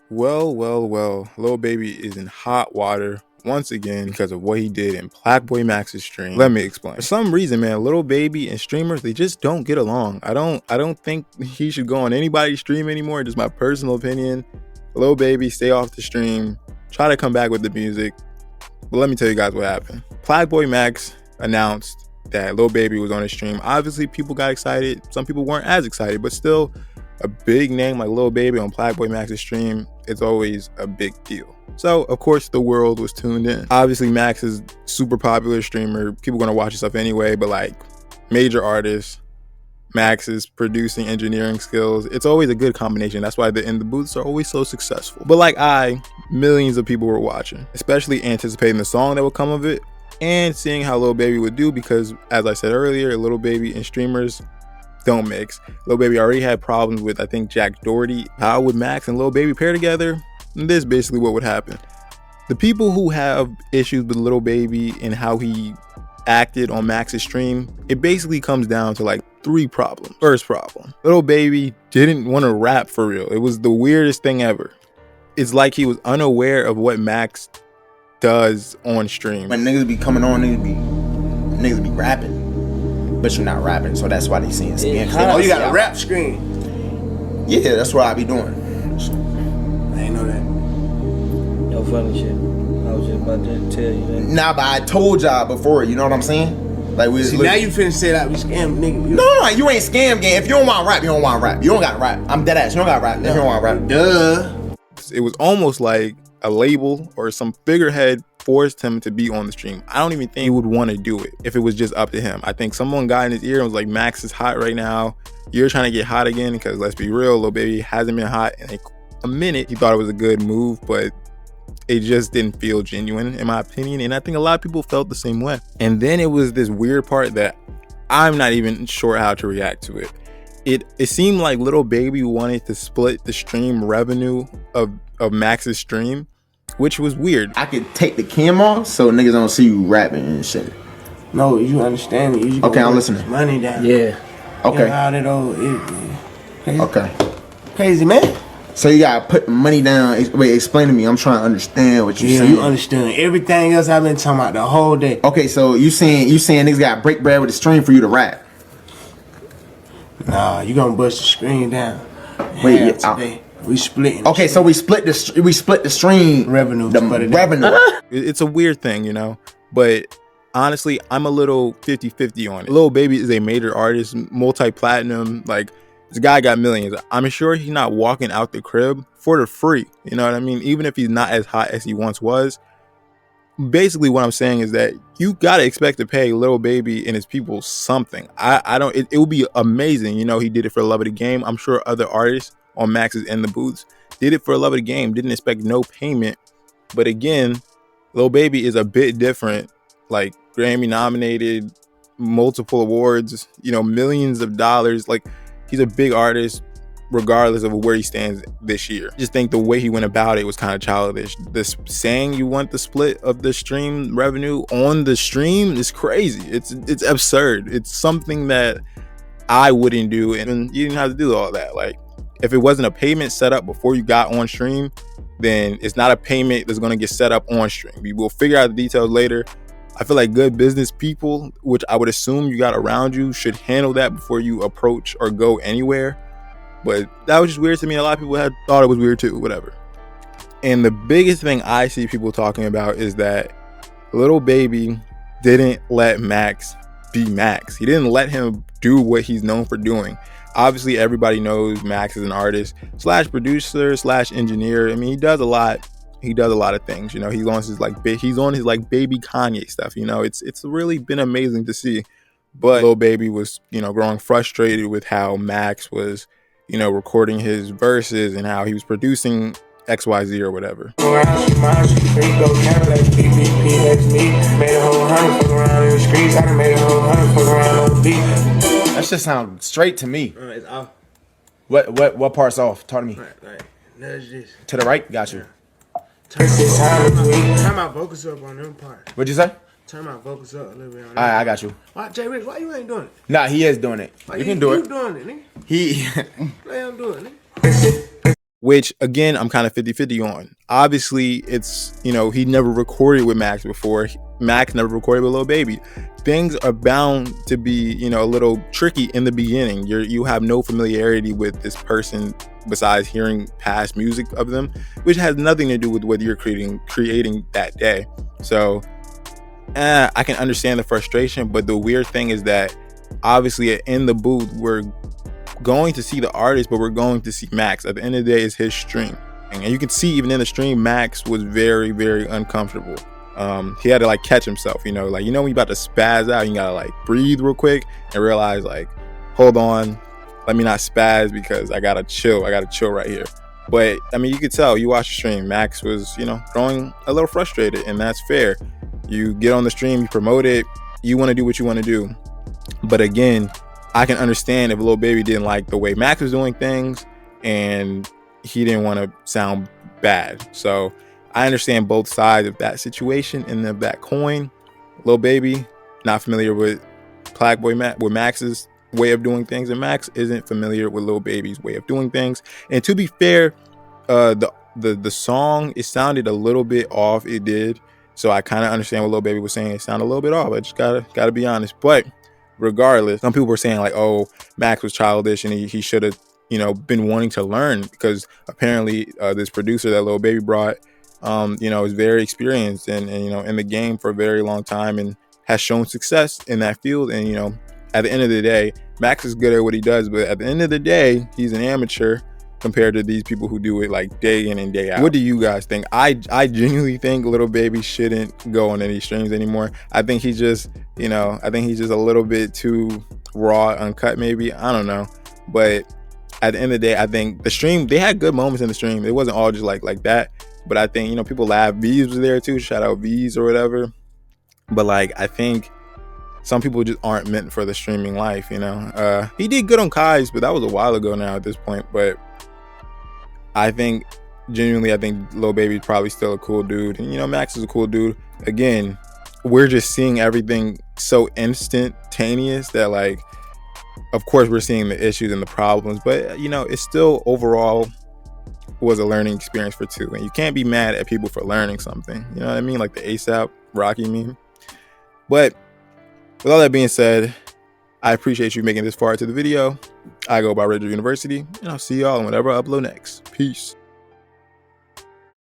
Well, Lil Baby is in hot water once again because of what he did in Black Boy Max's stream. Let me explain. For some reason, man, Lil Baby and streamers, they just don't get along. I don't think he should go on anybody's stream anymore. Just my personal opinion. Lil Baby, stay off the stream. Try to come back with the music. But let me tell you guys what happened. Black Boy Max announced that Lil Baby was on his stream. Obviously, people got excited. Some people weren't as excited, but still, a big name like Lil Baby on Black Boy Max's stream, it's always a big deal. So, of course, the world was tuned in. Obviously, Max is super popular streamer. People gonna watch his stuff anyway, but like major artists, Max's producing, engineering skills, it's always a good combination. That's why the booths are always so successful. But like millions of people were watching, especially anticipating the song that would come of it and seeing how Lil Baby would do because, as I said earlier, Lil Baby and streamers don't mix. Lil Baby already had problems with, I think, Jack Doherty. How would Max and Lil Baby pair together? This is basically what would happen. The people who have issues with Lil Baby and how he acted on Max's stream, it basically comes down to like 3 problems. First problem, Lil Baby didn't want to rap for real. It was the weirdest thing ever. It's like he was unaware of what Max does on stream. When niggas be coming on, niggas be rapping, but you're not rapping, so that's why they seeing scam. Oh, you got a rap screen? Yeah, that's what I be doing. I ain't know that. No funny shit. I was just about to tell you that. Nah, but I told y'all before, you know what I'm saying? Like we See, now you finna say that we scam nigga. No, you ain't scam game. If you don't want rap, you don't want rap. You don't gotta rap. I'm dead ass. You don't gotta rap. If you don't want rap. Duh. It was almost like a label or some figurehead forced him to be on the stream. I don't even think he would want to do it if it was just up to him. I think someone got in his ear and was like, Max is hot right now. You're trying to get hot again because let's be real, Lil Baby hasn't been hot in a minute. He thought it was a good move, but it just didn't feel genuine in my opinion. And I think a lot of people felt the same way. And then it was this weird part that I'm not even sure how to react to it. It seemed like Lil Baby wanted to split the stream revenue of Max's stream, which was weird. I could take the cam off so niggas don't see you rapping and shit. No, you understand it. Okay, I'm listening. Money down. Yeah. Okay. How that old crazy. Okay. Crazy, man. So you gotta put money down. Wait, explain to me. I'm trying to understand what you're saying. You understand everything else I've been talking about the whole day. Okay, so you saying niggas gotta break bread with the stream for you to rap? Nah, you gonna bust the screen down. Wait, today. We splitting. Okay, so we split the stream revenue. The revenue. It's a weird thing, you know, but honestly, I'm a little 50-50 on it. Lil Baby is a major artist, multi-platinum, like this guy got millions. I'm sure he's not walking out the crib for the free. You know what I mean? Even if he's not as hot as he once was. Basically, what I'm saying is that you gotta expect to pay Lil Baby and his people something. It would be amazing. You know, he did it for the love of the game. I'm sure other artists on Max's in the booths did it for the love of the game. Didn't expect no payment. But again, Lil Baby is a bit different. Like Grammy nominated, multiple awards, you know, millions of dollars. Like he's a big artist regardless of where he stands this year. Just think the way he went about it was kind of childish. This saying you want the split of the stream revenue on the stream is crazy. It's absurd. It's something that I wouldn't do, and you didn't have to do all that. Like if it wasn't a payment set up before you got on stream, then it's not a payment that's going to get set up on stream. We will figure out the details later. I feel like good business people, which I would assume you got around you, should handle that before you approach or go anywhere. But that was just weird to me. A lot of people had thought it was weird too, whatever. And the biggest thing I see people talking about is that Lil Baby didn't let Max be Max. He didn't let him do what he's known for doing. Obviously, everybody knows Max is an artist / producer / engineer. I mean, he does a lot. He does a lot of things. You know, he's on his baby Kanye stuff. You know, it's really been amazing to see. But Lil Baby was, you know, growing frustrated with how Max was, you know, recording his verses and how he was producing XYZ or whatever. That shit sound straight to me. It's off. What part's off? Talk to me. Right. There's this. To the right? Got you. Turn my vocals up on them part. What'd you say? Turn my vocals up a little bit on that. Alright, I got you. Why, Jay Rich, why you ain't doing it? Nah, he is doing it. Why You can do it. You doing it, nigga? He Let him do it, nigga. which again, I'm kind of 50-50 on. Obviously, it's, you know, he never recorded with Max before. Max never recorded with Lil Baby. Things are bound to be, you know, a little tricky in the beginning. You have no familiarity with this person besides hearing past music of them, which has nothing to do with what you're creating that day. So I can understand the frustration, but the weird thing is that obviously in the booth, we're going to see the artist, but we're going to see Max. At the end of the day, it's his stream. And you can see even in the stream, Max was very, very uncomfortable. He had to like catch himself, you know, like, you know, when you about to spaz out, you gotta like breathe real quick and realize like, hold on, let me not spaz because I gotta chill right here. But I mean, you could tell, you watch the stream, Max was, you know, growing a little frustrated, and that's fair. You get on the stream, you promote it, you want to do what you want to do. But again, I can understand if Lil Baby didn't like the way Max was doing things and he didn't want to sound bad. So I understand both sides of that situation and of that coin. Lil Baby, not familiar with with Max's way of doing things, and Max isn't familiar with Lil Baby's way of doing things. And to be fair, the song, it sounded a little bit off. It did. So I kind of understand what Lil Baby was saying. It sounded a little bit off. I just gotta be honest. But regardless, some people were saying like, oh, Max was childish and he should have, you know, been wanting to learn, because apparently this producer that Lil Baby brought, you know, is very experienced and, you know, in the game for a very long time and has shown success in that field. And, you know, at the end of the day, Max is good at what he does, but at the end of the day, he's an amateur compared to these people who do it like day in and day out. What do you guys think? I genuinely think Lil Baby shouldn't go on any streams anymore. I think he's just, you know, I think he's just a little bit too raw, uncut maybe. I don't know. But at the end of the day, I think the stream, they had good moments in the stream. It wasn't all just like that. But I think, you know, people laugh. V's was there too. Shout out V's or whatever. But like, I think some people just aren't meant for the streaming life, you know. He did good on Kai's, but that was a while ago now at this point. But I think, genuinely, I think Lil Baby's probably still a cool dude. And, you know, Max is a cool dude. Again, we're just seeing everything so instantaneous that, like, of course, we're seeing the issues and the problems. But, you know, it's still overall was a learning experience for two. And you can't be mad at people for learning something. You know what I mean? Like the ASAP Rocky meme. But with all that being said, I appreciate you making this far into the video. I go by RagerUniversity, and I'll see y'all on whatever I upload next. Peace.